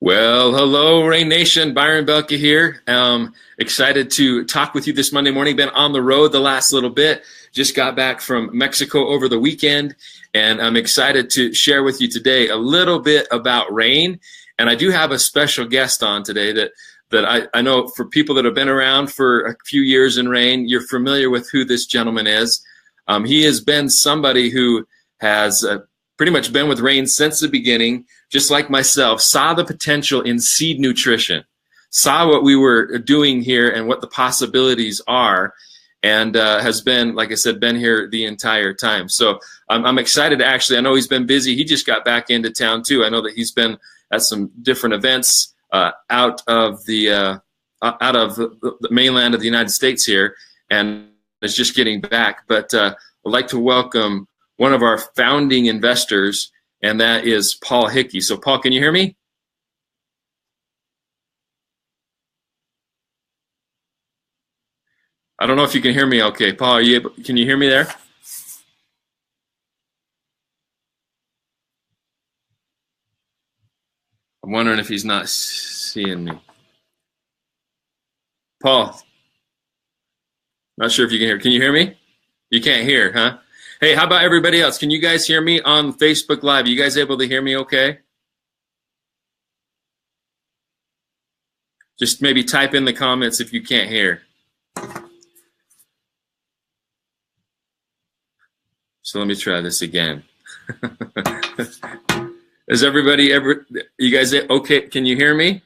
Well, hello, Rain Nation. Byron Belka here. Excited to talk with you this Monday morning. Been on the road the last little bit. Just got back from Mexico over the weekend, and I'm excited to share with you today a little bit about Rain. And I do have a special guest on today that I know for people that have been around for a few years in Rain, you're familiar with who this gentleman is. He has been somebody who has pretty much been with Rain since the beginning, just like myself, saw the potential in seed nutrition, saw what we were doing here and what the possibilities are, and has been, like I said, been here the entire time. So I'm excited to actually, I know he's been busy. He just got back into town too. I know that he's been at some different events out of the mainland of the United States here, and is just getting back. But I'd like to welcome one of our founding investors, and that is Paul Hickey. So Paul, can you hear me? I don't know if you can hear me okay. Paul, can you hear me there? I'm wondering if he's not seeing me. Paul, not sure if you can hear. Can you hear me? You can't hear, huh? Hey, how about everybody else? Can you guys hear me on Facebook Live? You guys able to hear me okay? Just maybe type in the comments if you can't hear. So let me try this again. Is everybody you guys okay? Can you hear me?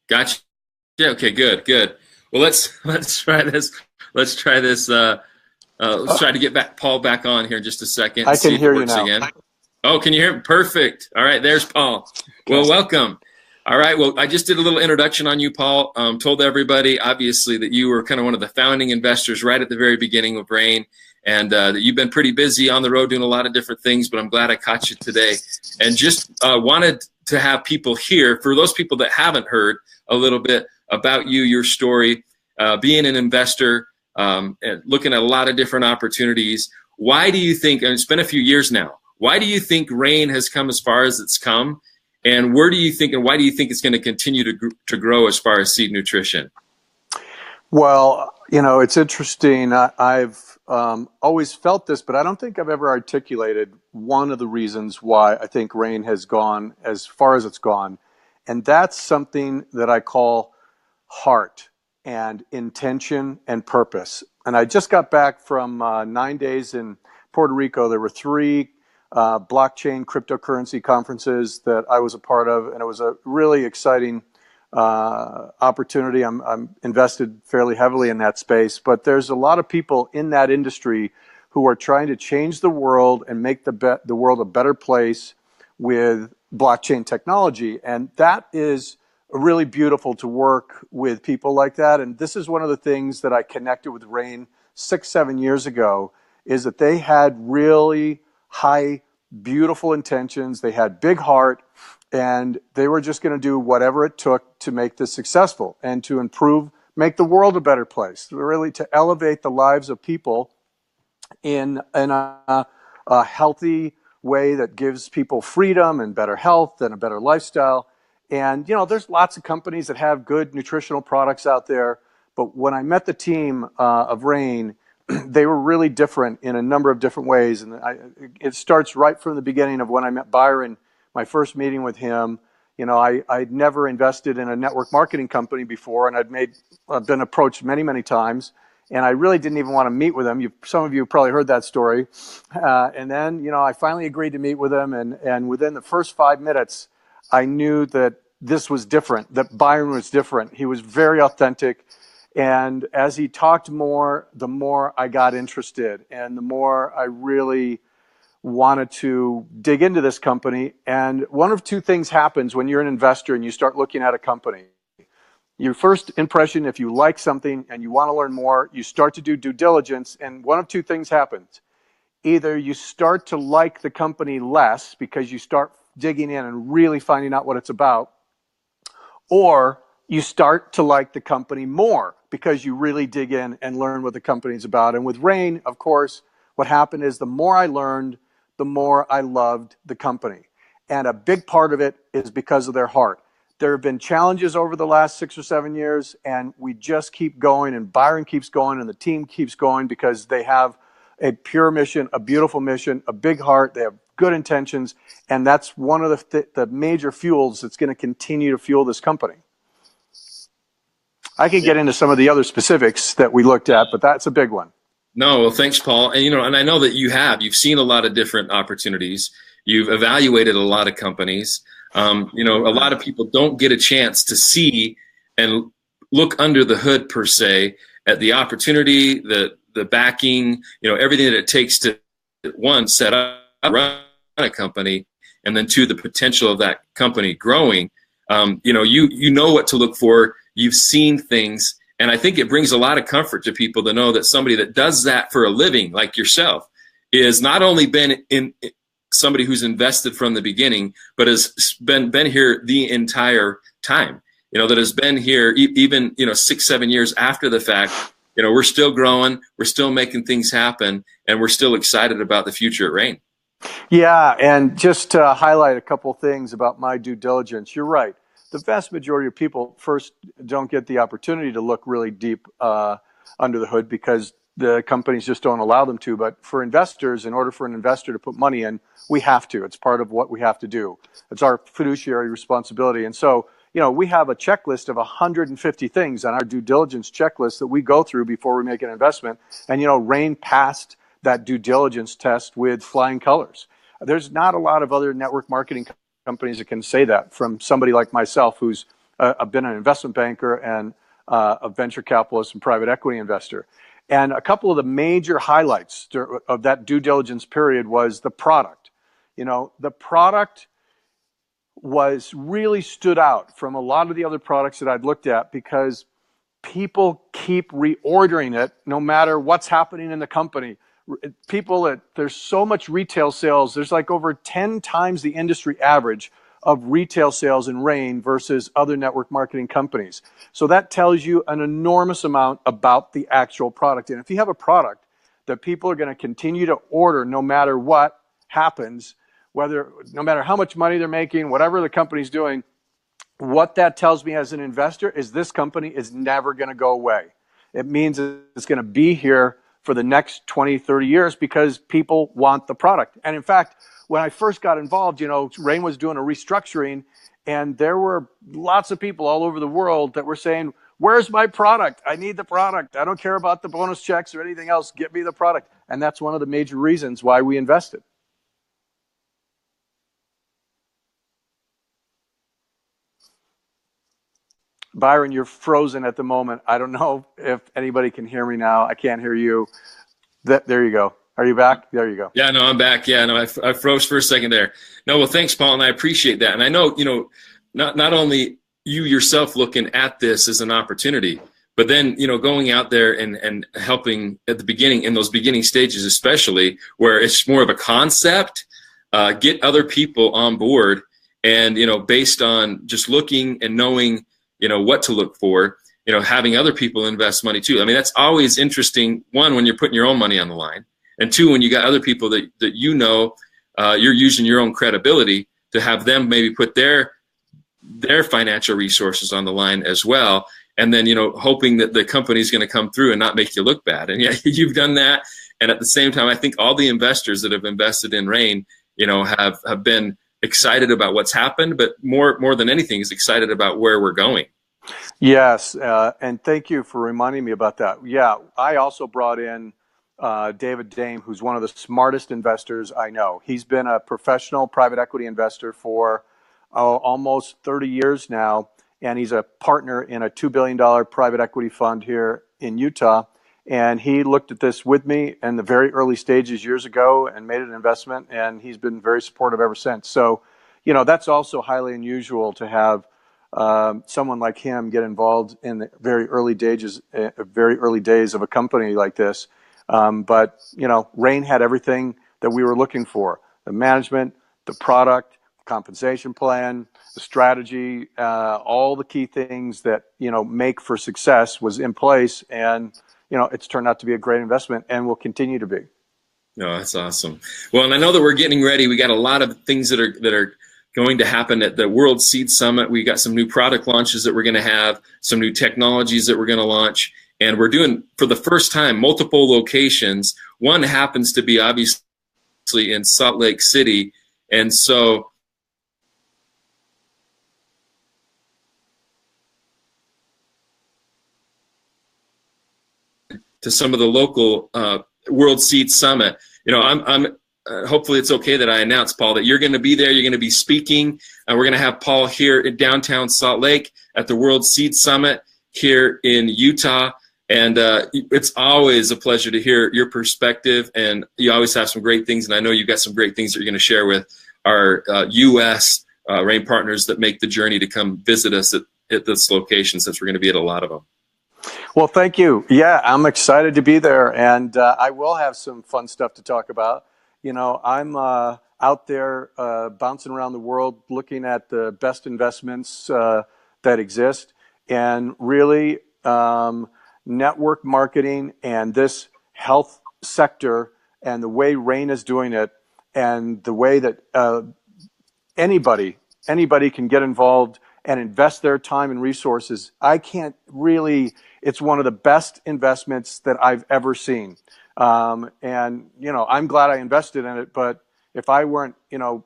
Gotcha. Yeah, okay, good. Well, let's try this. Let's try this. Let's try to get Paul back on here in just a second. I can hear you now. Again. Oh, can you hear me? Perfect. All right, there's Paul. Well, welcome. All right, well, I just did a little introduction on you, Paul. Told everybody, obviously, that you were kind of one of the founding investors right at the very beginning of Rain, and that you've been pretty busy on the road doing a lot of different things, but I'm glad I caught you today. And just wanted to have people here, for those people that haven't heard a little bit about you, your story, being an investor, and looking at a lot of different opportunities. Why do you think, and it's been a few years now, why do you think Rain has come as far as it's come? And where do you think, and why do you think it's going to continue to grow as far as seed nutrition? Well, it's interesting. I've always felt this, but I don't think I've ever articulated one of the reasons why I think Rain has gone as far as it's gone. And that's something that I call heart and intention and purpose. And I just got back from 9 days in Puerto Rico. There were 3 blockchain cryptocurrency conferences that I was a part of, and it was a really exciting opportunity. I'm invested fairly heavily in that space, but there's a lot of people in that industry who are trying to change the world and make the world a better place with blockchain technology, and that is really beautiful to work with people like that. And this is one of the things that I connected with Rain 6-7 years ago, is that they had really high, beautiful intentions. They had big heart, and they were just going to do whatever it took to make this successful and to make the world a better place, really to elevate the lives of people in a healthy way that gives people freedom and better health and a better lifestyle. And, there's lots of companies that have good nutritional products out there, but when I met the team of Rain, they were really different in a number of different ways. And it starts right from the beginning of when I met Byron, my first meeting with him. I'd never invested in a network marketing company before, and I've been approached many, many times, and I really didn't even want to meet with him. Some of you probably heard that story. And then, I finally agreed to meet with him, and within the first 5 minutes, I knew that this was different, that Byron was different. He was very authentic. And as he talked more, the more I got interested, and the more I really wanted to dig into this company. And one of 2 things happens when you're an investor and you start looking at a company. Your first impression, if you like something and you want to learn more, you start to do due diligence, and one of 2 things happens. Either you start to like the company less because you start digging in and really finding out what it's about, or you start to like the company more because you really dig in and learn what the company's about. And with Rain, of course, what happened is the more I learned, the more I loved the company. And a big part of it is because of their heart. There have been challenges over the last 6 or 7 years, and we just keep going, and Byron keeps going, and the team keeps going because they have a pure mission, a beautiful mission, a big heart. They have good intentions, and that's one of the major fuels that's going to continue to fuel this company. I can get into some of the other specifics that we looked at, but that's a big one. No, well, thanks, Paul. And and I know that you've seen a lot of different opportunities. You've evaluated a lot of companies. A lot of people don't get a chance to see and look under the hood per se at the opportunity, the backing, everything that it takes to, one, set up, run a company, and then two, the potential of that company growing. You know what to look for. You've seen things. And I think it brings a lot of comfort to people to know that somebody that does that for a living, like yourself, is not only been in somebody who's invested from the beginning, but has been here the entire time. That has been here even 6-7 years after the fact. We're still growing, we're still making things happen, and we're still excited about the future at Rain. Yeah, and just to highlight a couple things about my due diligence, you're right. The vast majority of people first don't get the opportunity to look really deep under the hood because the companies just don't allow them to. But for investors, in order for an investor to put money in, we have to. It's part of what we have to do. It's our fiduciary responsibility. And so, we have a checklist of 150 things on our due diligence checklist that we go through before we make an investment. And, Rain passed that due diligence test with flying colors. There's not a lot of other network marketing companies that can say that from somebody like myself who's been an investment banker and a venture capitalist and private equity investor. And a couple of the major highlights of that due diligence period was the product. The product was really stood out from a lot of the other products that I'd looked at because people keep reordering it no matter what's happening in the company. There's so much retail sales. There's like over 10 times the industry average of retail sales in Rain versus other network marketing companies. So that tells you an enormous amount about the actual product. And if you have a product that people are going to continue to order no matter what happens, no matter how much money they're making, whatever the company's doing, what that tells me as an investor is this company is never going to go away. It means it's going to be here for the next 20, 30 years because people want the product. And in fact, when I first got involved, Rain was doing a restructuring, and there were lots of people all over the world that were saying, where's my product? I need the product. I don't care about the bonus checks or anything else. Get me the product. And that's one of the major reasons why we invested. Byron, you're frozen at the moment. I don't know if anybody can hear me now. I can't hear you. There you go. Are you back? There you go. Yeah, no, I'm back. Yeah, no, I froze for a second there. No, well, thanks, Paul, and I appreciate that. And I know, not only you yourself looking at this as an opportunity, but then, going out there and helping at the beginning, in those beginning stages especially, where it's more of a concept, get other people on board and, based on just looking and knowing, what to look for, having other people invest money too. I mean, that's always interesting, one, when you're putting your own money on the line, and two, when you got other people that you're using your own credibility to have them maybe put their financial resources on the line as well. And then, hoping that the company's going to come through and not make you look bad. And yeah, you've done that. And at the same time, I think all the investors that have invested in Rain, have been excited about what's happened, but more than anything is excited about where we're going. Yes, and thank you for reminding me about that. Yeah, I also brought in David Dame, who's one of the smartest investors I know. He's been a professional private equity investor for almost 30 years now, and he's a partner in a $2 billion private equity fund here in Utah. And he looked at this with me in the very early stages years ago and made an investment, and he's been very supportive ever since. So, that's also highly unusual to have someone like him get involved in the very early days of a company like this. But Rain had everything that we were looking for: the management, the product, compensation plan, the strategy, all the key things that make for success was in place, and it's turned out to be a great investment and will continue to be. No, that's awesome. Well, and I know that we're getting ready. We got a lot of things that are going to happen at the World Seed Summit. We got some new product launches that we're going to have, some new technologies that we're going to launch, and we're doing for the first time multiple locations. One happens to be obviously in Salt Lake City, and so to some of the local World Seed Summit. You know, I'm hopefully it's okay that I announce, Paul, that you're going to be there. You're going to be speaking, and we're going to have Paul here in downtown Salt Lake at the World Seed Summit here in Utah. And it's always a pleasure to hear your perspective, and you always have some great things, and I know you've got some great things that you're going to share with our U.S. Rain partners that make the journey to come visit us at this location, since we're going to be at a lot of them. Well, thank you. Yeah, I'm excited to be there, and I will have some fun stuff to talk about. You know, I'm out there bouncing around the world looking at the best investments that exist, and really network marketing and this health sector and the way Rain is doing it, and the way that anybody can get involved and invest their time and resources. I can't really, it's one of the best investments that I've ever seen. And, you know, I'm glad I invested in it, but if I weren't, you know,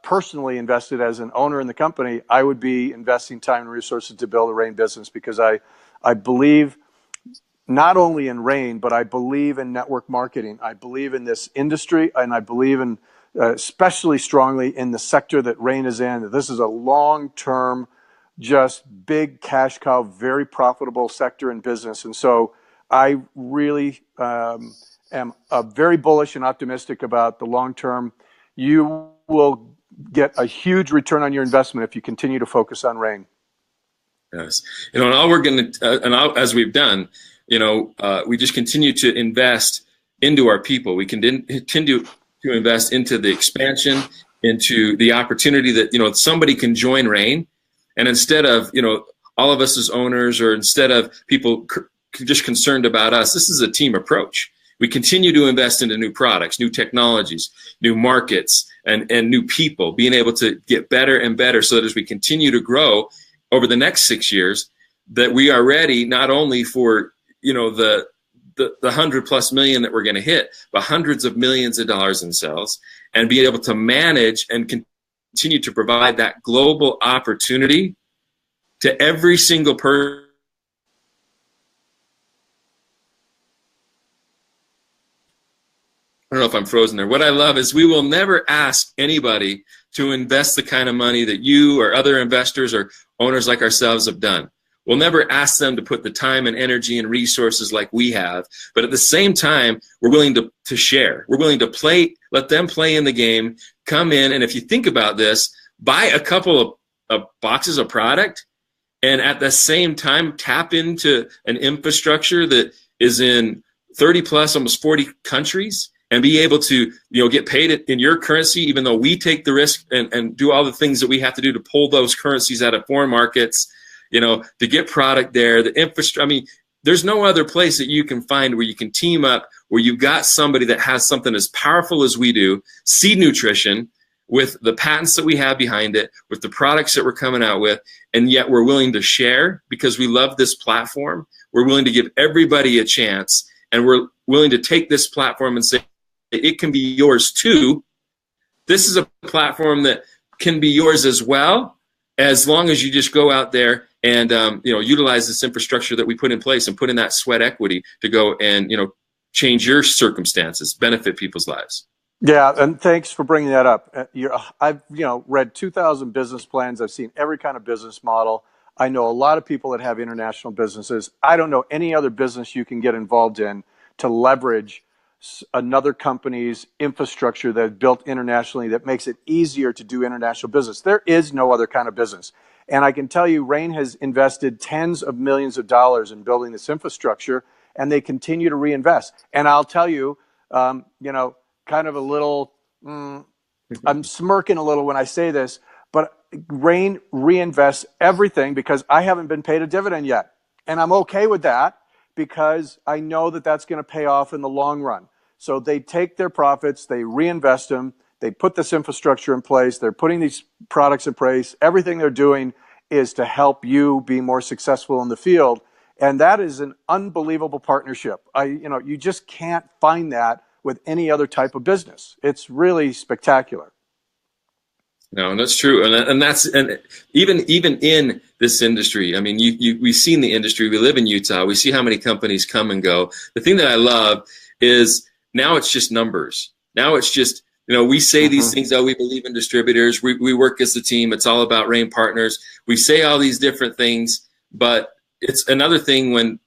personally invested as an owner in the company, I would be investing time and resources to build a Rain business, because I believe not only in Rain, but I believe in network marketing. I believe in this industry, and I believe in especially strongly in the sector that Rain is in. This is a long-term, just big cash cow, very profitable sector in business. And so I really am very bullish and optimistic about the long term. You will get a huge return on your investment if you continue to focus on Rain. Yes. You know, and all we're going to, as we've done, you know, we just continue to invest into our people. We continue to invest into the expansion, into the opportunity that, you know, somebody can join Rain. And instead of, you know, all of us as owners, or instead of people just concerned about us, this is a team approach. We continue to invest into new products, new technologies, new markets, and new people, being able to get better and better, so that as we continue to grow over the next 6 years, that we are ready not only for, you know, the 100+ million that we're going to hit, but hundreds of millions of dollars in sales, and be able to manage and continue to provide that global opportunity to every single person. I don't know if I'm frozen there. What I love is we will never ask anybody to invest the kind of money that you or other investors or owners like ourselves have done. We'll never ask them to put the time and energy and resources like we have, but at the same time, we're willing to share. We're willing to play, let them play in the game, come in, and if you think about this, buy a couple of boxes of product, and at the same time, tap into an infrastructure that is in 30+, almost 40 countries, and be able to, you know, get paid in your currency, even though we take the risk and do all the things that we have to do to pull those currencies out of foreign markets, you know, to get product there, the infrastructure. I mean, there's no other place that you can find where you can team up, where you've got somebody that has something as powerful as we do, seed nutrition, with the patents that we have behind it, with the products that we're coming out with, and yet we're willing to share because we love this platform. We're willing to give everybody a chance, and we're willing to take this platform and say, it can be yours too. This is a platform that can be yours as well, as long as you just go out there and you know, utilize this infrastructure that we put in place and put in that sweat equity to go and, you know, change your circumstances, benefit people's lives. Yeah, and thanks for bringing that up. I've, you know, read 2,000 business plans. I've seen every kind of business model. I know a lot of people that have international businesses. I don't know any other business you can get involved in to leverage another company's infrastructure that's built internationally that makes it easier to do international business. There is no other kind of business. And I can tell you, Rain has invested tens of millions of dollars in building this infrastructure, and they continue to reinvest. And I'll tell you, you know, kind of a little, I'm smirking a little when I say this, but Rain reinvests everything because I haven't been paid a dividend yet. And I'm okay with that, because I know that that's going to pay off in the long run. So they take their profits, they reinvest them, they put this infrastructure in place, they're putting these products in place. Everything they're doing is to help you be more successful in the field. And that is an unbelievable partnership. You just can't find that with any other type of business. It's really spectacular. No, and that's true, and even in this industry. I mean, we've seen the industry. We live in Utah. We see how many companies come and go. The thing that I love is now it's just numbers. Now it's just, we say these things. Oh, we believe in distributors. We work as a team. It's all about Rain Partners. We say all these different things, but it's another thing when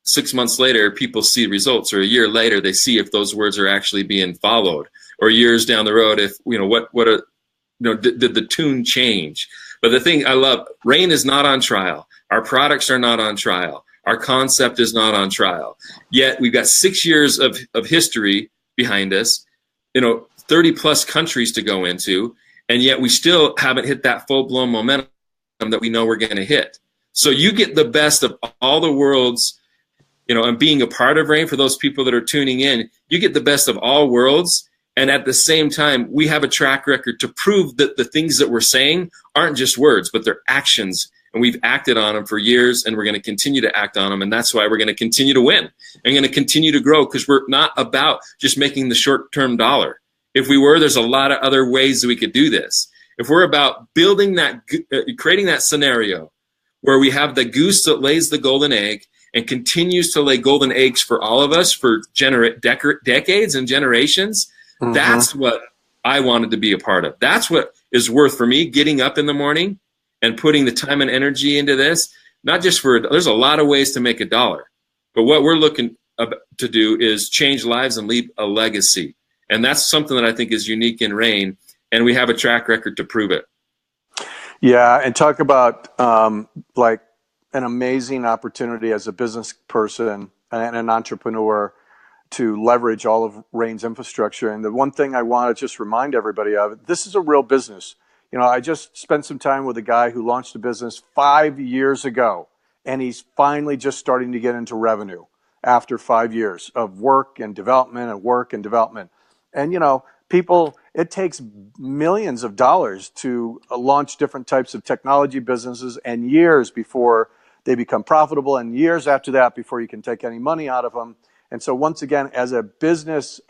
6 months later people see results, or a year later they see if those words are actually being followed, or years down the road if did the tune change. But the thing I love, Rain is not on trial. Our products are not on trial. Our concept is not on trial. Yet we've got 6 years of history behind us, 30 plus countries to go into, and yet we still haven't hit that full-blown momentum that we know we're going to hit. So you get the best of all the worlds, and being a part of Rain, for those people that are tuning in, you get the best of all worlds. And at the same time, we have a track record to prove that the things that we're saying aren't just words, but they're actions. And we've acted on them for years, and we're going to continue to act on them. And that's why we're going to continue to win and going to continue to grow, because we're not about just making the short-term dollar. If we were, there's a lot of other ways that we could do this. If we're about building that, creating that scenario where we have the goose that lays the golden egg and continues to lay golden eggs for all of us for decades and generations, that's what I wanted to be a part of. That's what is worth for me getting up in the morning and putting the time and energy into this. Not just there's a lot of ways to make a dollar, but what we're looking to do is change lives and leave a legacy. And that's something that I think is unique in Rain, and we have a track record to prove it. Yeah, and talk about like an amazing opportunity as a business person and an entrepreneur to leverage all of Rain's infrastructure. And the one thing I want to just remind everybody of, this is a real business. I just spent some time with a guy who launched a business 5 years ago, and he's finally just starting to get into revenue after 5 years of work and development and work and development. And, people, it takes millions of dollars to launch different types of technology businesses, and years before they become profitable, and years after that before you can take any money out of them. And so once again, as a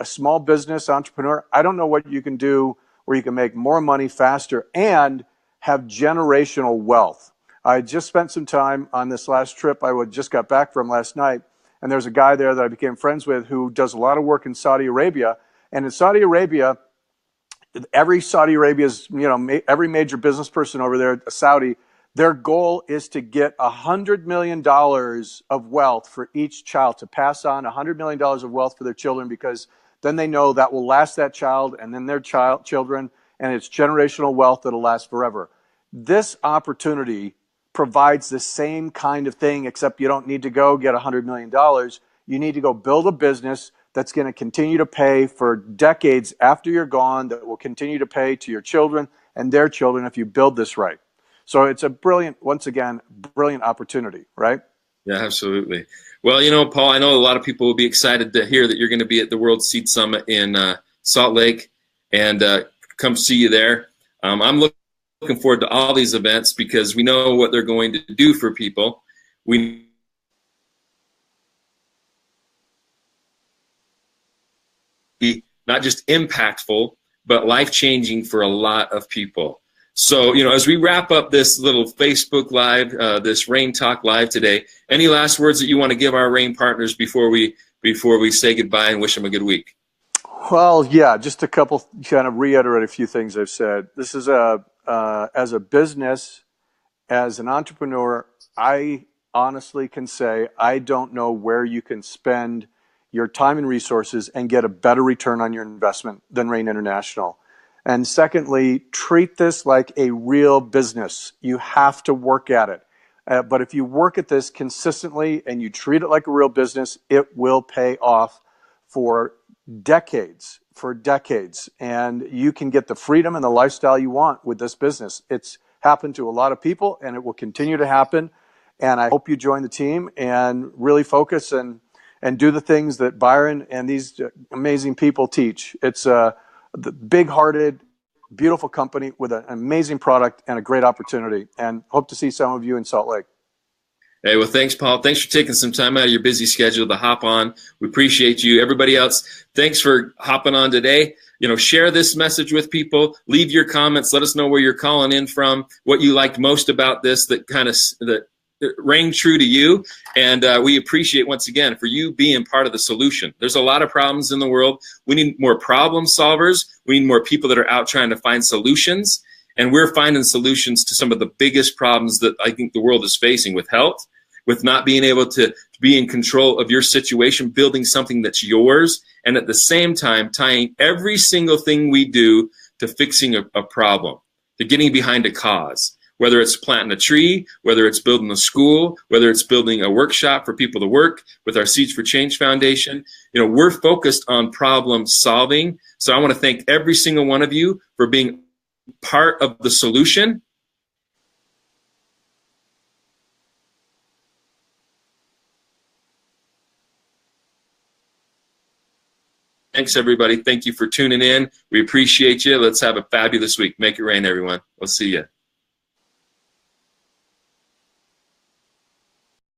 small business entrepreneur, I don't know what you can do where you can make more money faster and have generational wealth. I just spent some time on this last trip I just got back from last night, and there's a guy there that I became friends with who does a lot of work in Saudi Arabia. And in Saudi Arabia, every major business person over there, Saudi, their goal is to get $100 million of wealth for each child, to pass on $100 million of wealth for their children, because then they know that will last that child and then their children, and it's generational wealth that'll last forever. This opportunity provides the same kind of thing, except you don't need to go get $100 million. You need to go build a business that's going to continue to pay for decades after you're gone, that will continue to pay to your children and their children if you build this right. So it's a brilliant opportunity, right? Yeah, absolutely. Well, Paul, I know a lot of people will be excited to hear that you're going to be at the World Seed Summit in Salt Lake, and come see you there. I'm looking forward to all these events because we know what they're going to do for people. We not just impactful, but life-changing for a lot of people. So, as we wrap up this little Facebook Live, this Rain Talk Live today, any last words that you want to give our Rain partners before we say goodbye and wish them a good week? Well, yeah, just a couple, kind of reiterate a few things I've said. This is as a business, as an entrepreneur, I honestly can say I don't know where you can spend your time and resources and get a better return on your investment than Rain International. And secondly, treat this like a real business. You have to work at it. But if you work at this consistently and you treat it like a real business, it will pay off for decades. And you can get the freedom and the lifestyle you want with this business. It's happened to a lot of people, and it will continue to happen. And I hope you join the team and really focus and and do the things that Byron and these amazing people teach. It's the big-hearted, beautiful company with an amazing product and a great opportunity, and hope to see some of you in Salt Lake. Hey, well, thanks, Paul. Thanks for taking some time out of your busy schedule to hop on. We appreciate you. Everybody else, thanks for hopping on today. Share this message with people. Leave your comments. Let us know where you're calling in from, what you liked most about this that rang true to you. And we appreciate, once again, for you being part of the solution. There's a lot of problems in the world. We need more problem solvers. We need more people that are out trying to find solutions. And we're finding solutions to some of the biggest problems that I think the world is facing with health, with not being able to be in control of your situation, building something that's yours, and at the same time tying every single thing we do to fixing a problem, to getting behind a cause. Whether it's planting a tree, whether it's building a school, whether it's building a workshop for people to work with our Seeds for Change Foundation, we're focused on problem solving. So I want to thank every single one of you for being part of the solution. Thanks, everybody. Thank you for tuning in. We appreciate you. Let's have a fabulous week. Make it rain, everyone. We'll see you.